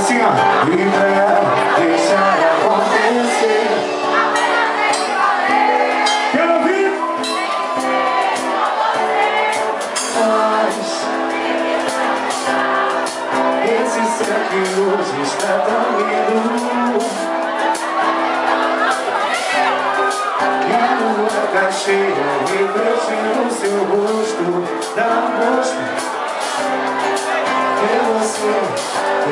assim, ó. E pra deixar acontecer. Quero ouvir? Mas esse céu que hoje está tão lindo, e a lua tá cheia, refletindo o seu rosto, dá um gosto. Você,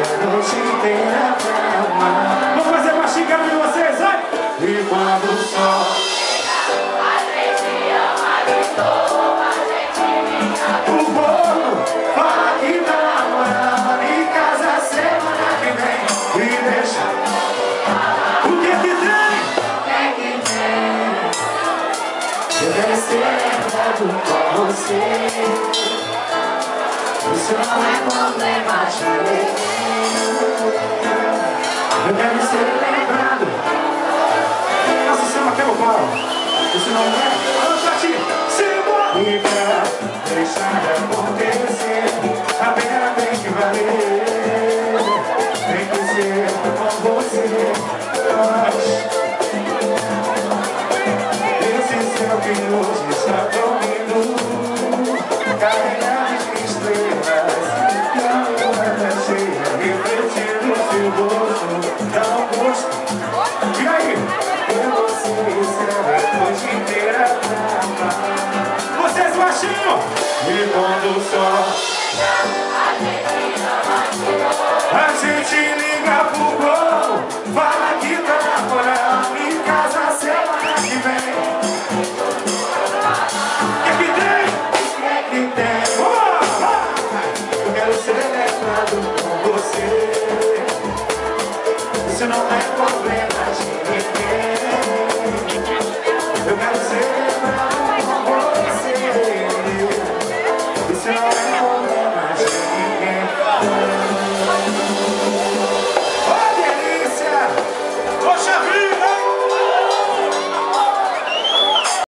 a noite inteira pra amar. Vamos fazer uma xícara de vocês, vai! E quando o sol a gente ama de novo, a gente ama. O povo fala que tá namorando em casa semana que vem. E deixa o que que tem? Eu quero ser lembrado com você. Isso não é problema de ninguém. Eu quero ser lembrado. Nossa, você não quer o pau. Isso não é. Alô, Tati, simbora! E pra deixar acontecer, a pena tem que valer. Tem que ser com você. Esse céu que hoje está tão lindo, carregado de estrelas, e a lua tá cheia, refletindo o seu rosto, dá um gosto. E aí? Eu vou ser céu a noite inteira pra amar. Vocês baixinho! E quando o sol a gente liga pro povo, fala que tá namorando em casa semana que vem. Eu quero ser lembrado com você. Isso não é problema de ninguém. Eu quero ser lembrado com você. Isso não é